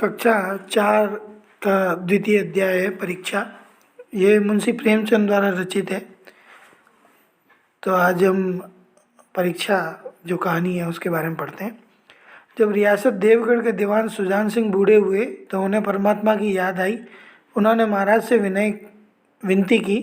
कक्षा 4 का द्वितीय अध्याय है परीक्षा। ये मुंशी प्रेमचंद द्वारा रचित है। तो आज हम परीक्षा जो कहानी है उसके बारे में पढ़ते हैं। जब रियासत देवगढ़ के दीवान सुजान सिंह बूढ़े हुए तो उन्हें परमात्मा की याद आई। उन्होंने महाराज से विनती की,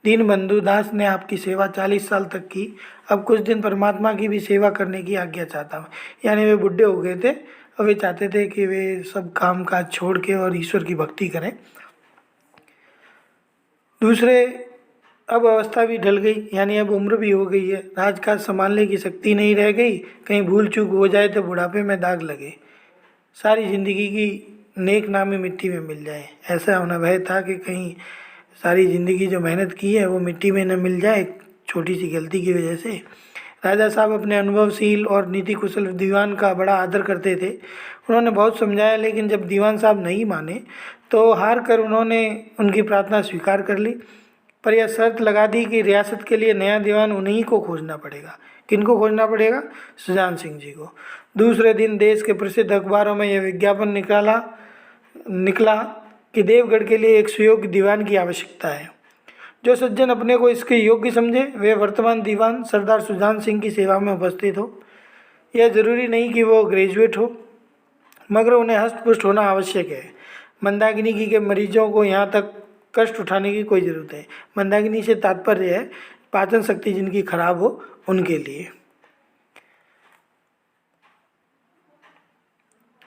दीनबंधु दास ने आपकी सेवा 40 साल तक की, अब कुछ दिन परमात्मा की भी सेवा करने की आज्ञा चाहता हूँ। यानी वे बूढ़े हो गए थे और वे चाहते थे कि वे सब काम काज छोड़ के और ईश्वर की भक्ति करें। दूसरे, अब अवस्था भी ढल गई, यानी अब उम्र भी हो गई है, राजकाज संभालने की शक्ति नहीं रह गई। कहीं भूल चूक हो जाए तो बुढ़ापे में दाग लगे, सारी जिंदगी की नेक नामी मिट्टी में मिल जाए। ऐसा होना भय था कि कहीं सारी ज़िंदगी जो मेहनत की है वो मिट्टी में न मिल जाए छोटी सी गलती की वजह से। राजा साहब अपने अनुभवशील और नीति कुशल दीवान का बड़ा आदर करते थे। उन्होंने बहुत समझाया, लेकिन जब दीवान साहब नहीं माने तो हार कर उन्होंने उनकी प्रार्थना स्वीकार कर ली। पर यह शर्त लगा दी कि रियासत के लिए नया दीवान उन्हीं को खोजना पड़ेगा। किनको खोजना पड़ेगा? सुजान सिंह जी को। दूसरे दिन देश के प्रसिद्ध अखबारों में यह विज्ञापन निकला कि देवगढ़ के लिए एक सुयोग्य दीवान की आवश्यकता है। जो सज्जन अपने को इसके योग्य समझे वे वर्तमान दीवान सरदार सुजान सिंह की सेवा में उपस्थित हो। यह जरूरी नहीं कि वो ग्रेजुएट हो, मगर उन्हें हस्तपुष्ट होना आवश्यक है। मंदाकिनी के मरीजों को यहाँ तक कष्ट उठाने की कोई ज़रूरत है। मंदाकिनी से तात्पर्य है पाचन शक्ति जिनकी खराब हो उनके लिए।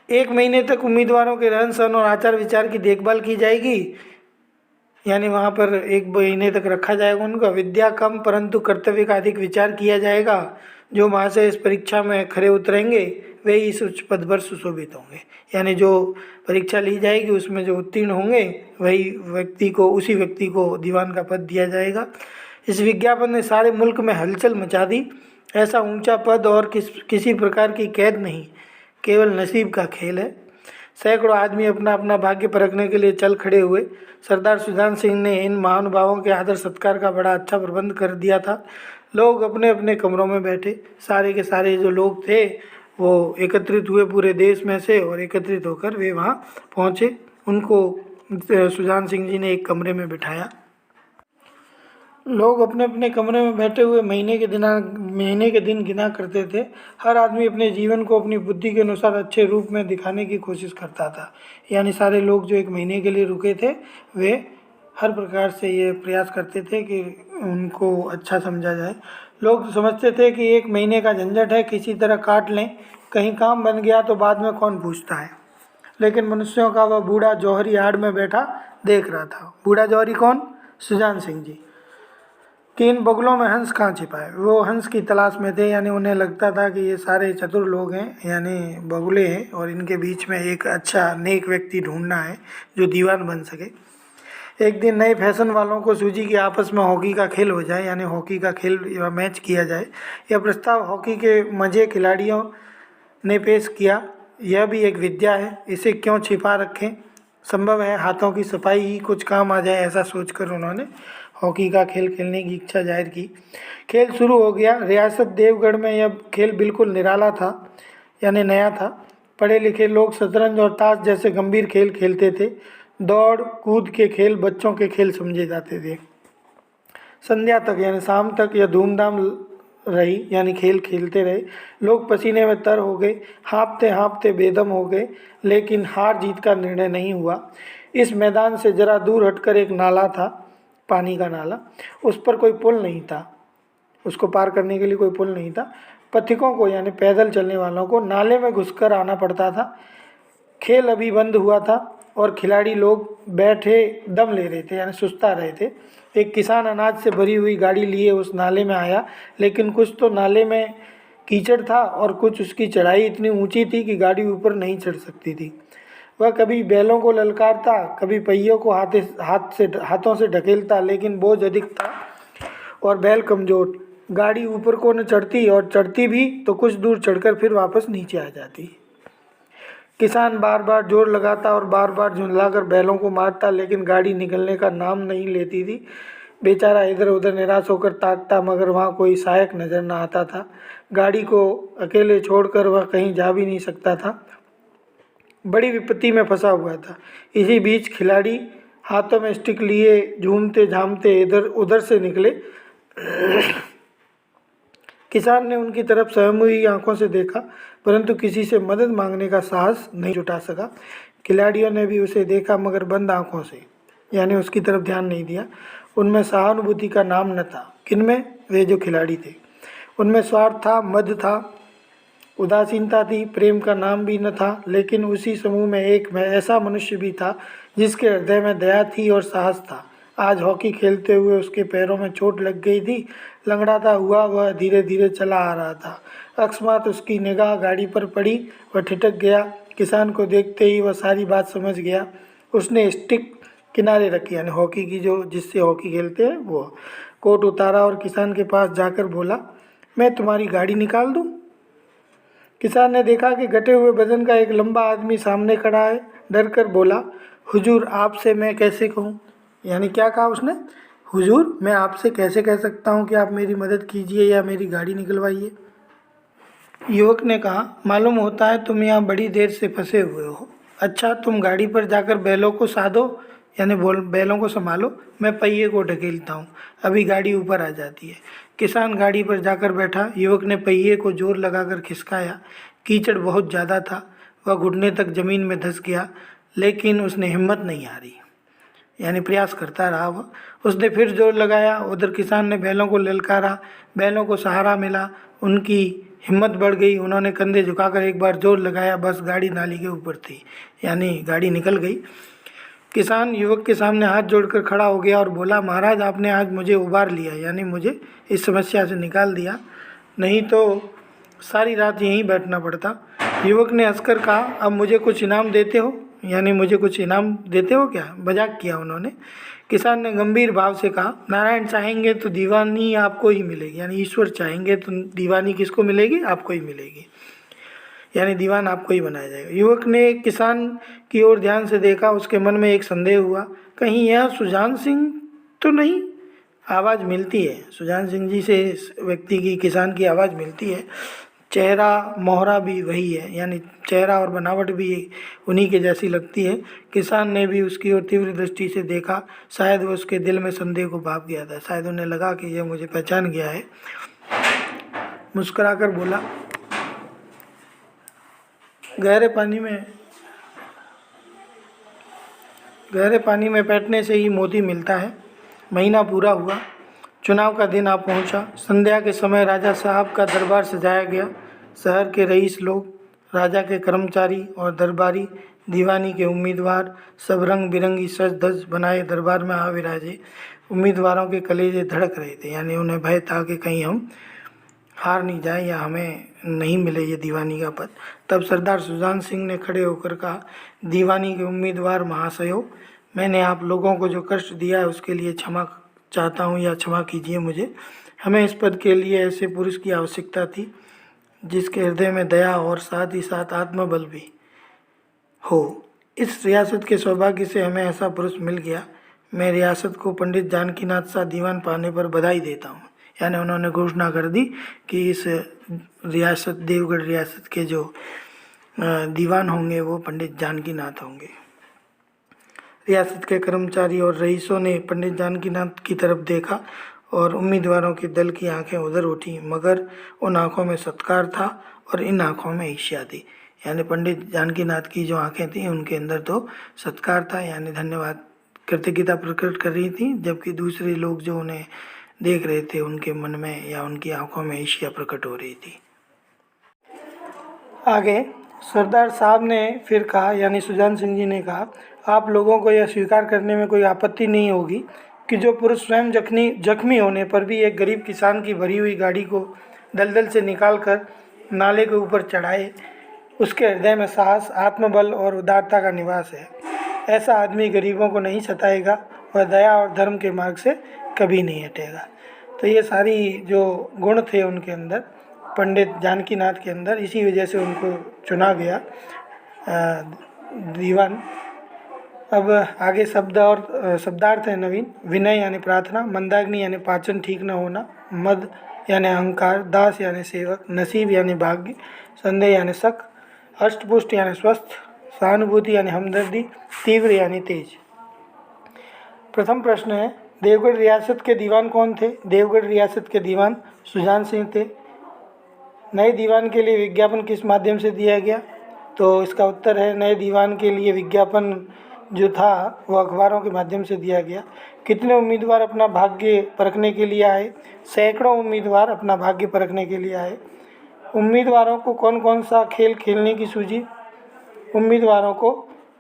1 महीने तक उम्मीदवारों के रहन सहन और आचार विचार की देखभाल की जाएगी, यानी वहाँ पर 1 महीने तक रखा जाएगा उनका। विद्या कम परंतु कर्तव्य का अधिक विचार किया जाएगा। जो महाशय इस परीक्षा में खरे उतरेंगे वे इस उच्च पद पर सुशोभित होंगे, यानी जो परीक्षा ली जाएगी उसमें जो उत्तीर्ण होंगे उसी व्यक्ति को दीवान का पद दिया जाएगा। इस विज्ञापन ने सारे मुल्क में हलचल मचा दी। ऐसा ऊंचा पद और किसी प्रकार की कैद नहीं, केवल नसीब का खेल है। सैकड़ों आदमी अपना अपना भाग्य परखने के लिए चल खड़े हुए। सरदार सुजान सिंह ने इन महानुभावों के आदर सत्कार का बड़ा अच्छा प्रबंध कर दिया था। लोग अपने अपने कमरों में बैठे, सारे के सारे जो लोग थे वो एकत्रित हुए पूरे देश में से, और एकत्रित होकर वे वहाँ पहुँचे। उनको सुजान सिंह जी ने एक कमरे में बिठाया। लोग अपने अपने कमरे में बैठे हुए महीने के दिन गिना करते थे। हर आदमी अपने जीवन को अपनी बुद्धि के अनुसार अच्छे रूप में दिखाने की कोशिश करता था। यानी सारे लोग जो 1 महीने के लिए रुके थे वे हर प्रकार से ये प्रयास करते थे कि उनको अच्छा समझा जाए। लोग समझते थे कि 1 महीने का झंझट है, किसी तरह काट लें, कहीं काम बन गया तो बाद में कौन पूछता है। लेकिन मनुष्यों का वह बूढ़ा जौहरी आड़ में बैठा देख रहा था। बूढ़ा जौहरी कौन? सुजान सिंह जी। कि इन बगुलों में हंस कहाँ छिपा है। वो हंस की तलाश में थे, यानी उन्हें लगता था कि ये सारे चतुर लोग हैं, यानी बगुले हैं, और इनके बीच में एक अच्छा नेक व्यक्ति ढूंढना है जो दीवान बन सके। एक दिन नए फैशन वालों को सूझी कि आपस में हॉकी का खेल हो जाए, यानी हॉकी का खेल या मैच किया जाए। यह प्रस्ताव हॉकी के मजे खिलाड़ियों ने पेश किया। यह भी एक विद्या है, इसे क्यों छिपा रखें, संभव है हाथों की सफाई ही कुछ काम आ जाए। ऐसा सोचकर उन्होंने हॉकी का खेल खेलने की इच्छा जाहिर की। खेल शुरू हो गया। रियासत देवगढ़ में यह खेल बिल्कुल निराला था, यानी नया था। पढ़े लिखे लोग शतरंज और ताश जैसे गंभीर खेल खेलते थे। दौड़ कूद के खेल बच्चों के खेल समझे जाते थे। संध्या तक यानी शाम तक यह धूमधाम रही, यानी खेल खेलते रहे। लोग पसीने में तर हो गए, हाँफते हाँफते बेदम हो गए, लेकिन हार जीत का निर्णय नहीं हुआ। इस मैदान से जरा दूर हटकर एक नाला था, पानी का नाला। उस पर कोई पुल नहीं था, उसको पार करने के लिए कोई पुल नहीं था। पथिकों को यानी पैदल चलने वालों को नाले में घुसकर आना पड़ता था। खेल अभी बंद हुआ था और खिलाड़ी लोग बैठे दम ले रहे थे, यानी सुस्ता रहे थे। एक किसान अनाज से भरी हुई गाड़ी लिए उस नाले में आया, लेकिन कुछ तो नाले में कीचड़ था और कुछ उसकी चढ़ाई इतनी ऊंची थी कि गाड़ी ऊपर नहीं चढ़ सकती थी। वह कभी बैलों को ललकारता, कभी पहियों को हाथों से ढकेलता, लेकिन बोझ अधिक था और बैल कमज़ोर। गाड़ी ऊपर को न चढ़ती, और चढ़ती भी तो कुछ दूर चढ़कर फिर वापस नीचे आ जाती। किसान बार बार जोर लगाता और बार बार झुंझलाकर बैलों को मारता, लेकिन गाड़ी निकलने का नाम नहीं लेती थी। बेचारा इधर उधर निराश होकर ताकता, मगर वहाँ कोई सहायक नज़र न आता था। गाड़ी को अकेले छोड़कर वह कहीं जा भी नहीं सकता था। बड़ी विपत्ति में फंसा हुआ था। इसी बीच खिलाड़ी हाथों में स्टिक लिए झूमते झामते इधर उधर से निकले। किसान ने उनकी तरफ सहम हुई आंखों से देखा, परंतु किसी से मदद मांगने का साहस नहीं जुटा सका। खिलाड़ियों ने भी उसे देखा, मगर बंद आंखों से, यानी उसकी तरफ ध्यान नहीं दिया। उनमें सहानुभूति का नाम न था। किनमें? वे जो खिलाड़ी थे, उनमें स्वार्थ था, मद था, उदासीनता थी, प्रेम का नाम भी न था। लेकिन उसी समूह में एक में ऐसा मनुष्य भी था जिसके हृदय में दया थी और साहस था। आज हॉकी खेलते हुए उसके पैरों में चोट लग गई थी। लंगड़ाता हुआ वह धीरे धीरे चला आ रहा था। अकस्मात उसकी निगाह गाड़ी पर पड़ी। वह ठिठक गया। किसान को देखते ही वह सारी बात समझ गया। उसने स्टिक किनारे रखी, यानी हॉकी की, जो जिससे हॉकी खेलते हैं वो, कोट उतारा और किसान के पास जाकर बोला, मैं तुम्हारी गाड़ी निकाल दूँ? किसान ने देखा कि घटे हुए वजन का एक लंबा आदमी सामने खड़ा है। डर कर बोला, हुजूर आपसे मैं कैसे कहूँ? यानी क्या कहा उसने? हुजूर मैं आपसे कैसे कह सकता हूँ कि आप मेरी मदद कीजिए या मेरी गाड़ी निकलवाइए। युवक ने कहा, मालूम होता है तुम यहाँ बड़ी देर से फंसे हुए हो। अच्छा तुम गाड़ी पर जाकर बैलों को साधो, यानी बैलों को संभालो, मैं पहिए को ढकेलता हूँ, अभी गाड़ी ऊपर आ जाती है। किसान गाड़ी पर जाकर बैठा। युवक ने पहिए को जोर लगाकर खिसकाया। कीचड़ बहुत ज़्यादा था। वह घुटने तक जमीन में धंस गया, लेकिन उसने हिम्मत नहीं हारी, यानी प्रयास करता रहा वह। उसने फिर जोर लगाया। उधर किसान ने बैलों को ललकारा। बैलों को सहारा मिला। उनकी हिम्मत बढ़ गई। उन्होंने कंधे झुकाकर एक बार जोर लगाया। बस गाड़ी नाली के ऊपर थी, यानी गाड़ी निकल गई। किसान युवक के सामने हाथ जोड़कर खड़ा हो गया और बोला, महाराज आपने आज मुझे उबार लिया, यानी मुझे इस समस्या से निकाल दिया, नहीं तो सारी रात यहीं बैठना पड़ता। युवक ने हंसकर कहा, अब मुझे कुछ इनाम देते हो, यानी मुझे कुछ इनाम देते हो क्या? मजाक किया उन्होंने। किसान ने गंभीर भाव से कहा, नारायण चाहेंगे तो दीवानी आपको ही मिलेगी, यानी ईश्वर चाहेंगे तो दीवानी किसको मिलेगी? आपको ही मिलेगी, यानी दीवान आपको ही बनाया जाएगा। युवक ने किसान की ओर ध्यान से देखा। उसके मन में एक संदेह हुआ, कहीं यह सुजान सिंह तो नहीं? आवाज़ मिलती है सुजान सिंह जी से, इस व्यक्ति की, किसान की आवाज़ मिलती है। चेहरा मोहरा भी वही है, यानी चेहरा और बनावट भी उन्हीं के जैसी लगती है। किसान ने भी उसकी ओर तीव्र दृष्टि से देखा। शायद वो उसके दिल में संदेह को भाप गया था। शायद उन्हें लगा कि यह मुझे पहचान गया है। मुस्कुराकर बोला, गहरे पानी में बैठने से ही मोती मिलता है। महीना पूरा हुआ। चुनाव का दिन आ पहुंचा। संध्या के समय राजा साहब का दरबार सजाया गया। शहर के रईस लोग, राजा के कर्मचारी और दरबारी, दीवानी के उम्मीदवार सब रंग बिरंगी सज धज बनाए दरबार में आ विराजे। उम्मीदवारों के कलेजे धड़क रहे थे, यानी उन्हें भय था कि कहीं हम हार नहीं जाए या हमें नहीं मिले ये दीवानी का पद। तब सरदार सुजान सिंह ने खड़े होकर कहा, दीवानी के उम्मीदवार महाशयों, मैंने आप लोगों को जो कष्ट दिया है उसके लिए क्षमा चाहता हूँ, या क्षमा कीजिए मुझे। हमें इस पद के लिए ऐसे पुरुष की आवश्यकता थी जिसके हृदय में दया और साथ ही साथ आत्मबल भी हो। इस रियासत के सौभाग्य से हमें ऐसा पुरुष मिल गया। मैं रियासत को पंडित जानकीनाथ सा दीवान पाने पर बधाई देता हूँ। यानी उन्होंने घोषणा कर दी कि इस रियासत, देवगढ़ रियासत के जो दीवान होंगे वो पंडित जानकीनाथ होंगे। रियासत के कर्मचारी और रईसों ने पंडित जानकीनाथ की तरफ देखा और उम्मीदवारों के दल की आंखें उधर उठी, मगर उन आंखों में सत्कार था और इन आंखों में ईर्ष्या थी। यानी पंडित जानकीनाथ की जो आंखें थी उनके अंदर तो सत्कार था, यानी धन्यवाद, कृतज्ञता प्रकट कर रही थी, जबकि दूसरे लोग जो उन्हें देख रहे थे उनके मन में या उनकी आंखों में ईर्ष्या प्रकट हो रही थी। आगे सरदार साहब ने फिर कहा, यानी सुजान सिंह जी ने कहा, आप लोगों को यह स्वीकार करने में कोई आपत्ति नहीं होगी कि जो पुरुष स्वयं जख्मी होने पर भी एक गरीब किसान की भरी हुई गाड़ी को दलदल से निकालकर नाले के ऊपर चढ़ाए, उसके हृदय में साहस, आत्मबल और उदारता का निवास है। ऐसा आदमी गरीबों को नहीं सताएगा, वह दया और धर्म के मार्ग से कभी नहीं हटेगा। तो ये सारी जो गुण थे उनके अंदर, पंडित जानकीनाथ के अंदर, इसी वजह से उनको चुना गया दीवान। अब आगे शब्द और शब्दार्थ है नवीन। विनय यानी प्रार्थना, मंदाग्नि यानी पाचन ठीक न होना, मद यानी अहंकार, दास यानी सेवक, नसीब यानी भाग्य, संदेह यानी शक, हष्टपुष्ट यानी स्वस्थ, सहानुभूति यानी हमदर्दी, तीव्र यानी तेज। प्रथम प्रश्न है, देवगढ़ रियासत के दीवान कौन थे? देवगढ़ रियासत के दीवान सुजान सिंह थे। नए दीवान के लिए विज्ञापन किस माध्यम से दिया गया? तो इसका उत्तर है, नए दीवान के लिए विज्ञापन जो था वो अखबारों के माध्यम से दिया गया। कितने उम्मीदवार अपना भाग्य परखने के लिए आए? सैकड़ों उम्मीदवार अपना भाग्य परखने के लिए आए। उम्मीदवारों को कौन कौन सा खेल खेलने की सूझी? उम्मीदवारों को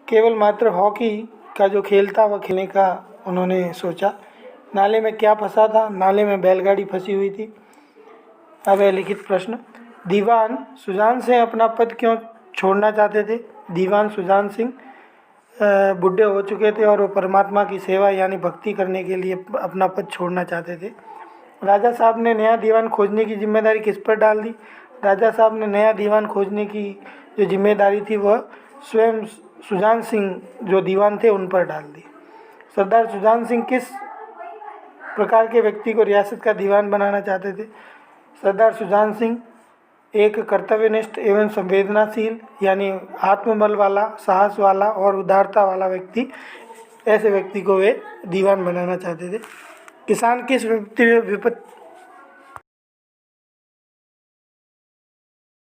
केवल मात्र हॉकी का जो खेल था वह खेलने का उन्होंने सोचा। नाले में क्या फंसा था? नाले में बैलगाड़ी फंसी हुई थी। अब है लिखित प्रश्न, दीवान सुजान सिंह अपना पद क्यों छोड़ना चाहते थे? दीवान सुजान सिंह बूढ़े हो चुके थे और वो परमात्मा की सेवा यानी भक्ति करने के लिए अपना पद छोड़ना चाहते थे। राजा साहब ने नया दीवान खोजने की जिम्मेदारी किस पर डाल दी? राजा साहब ने नया दीवान खोजने की जो जिम्मेदारी थी वह स्वयं सुजान सिंह जो दीवान थे उन पर डाल दी। सरदार सुजान सिंह किस प्रकार के व्यक्ति को रियासत का दीवान बनाना चाहते थे? सरदार सुजान सिंह एक कर्तव्यनिष्ठ एवं संवेदनाशील यानी आत्मबल वाला, साहस वाला और उदारता वाला व्यक्ति, ऐसे व्यक्ति को वे दीवान बनाना चाहते थे। किसान किस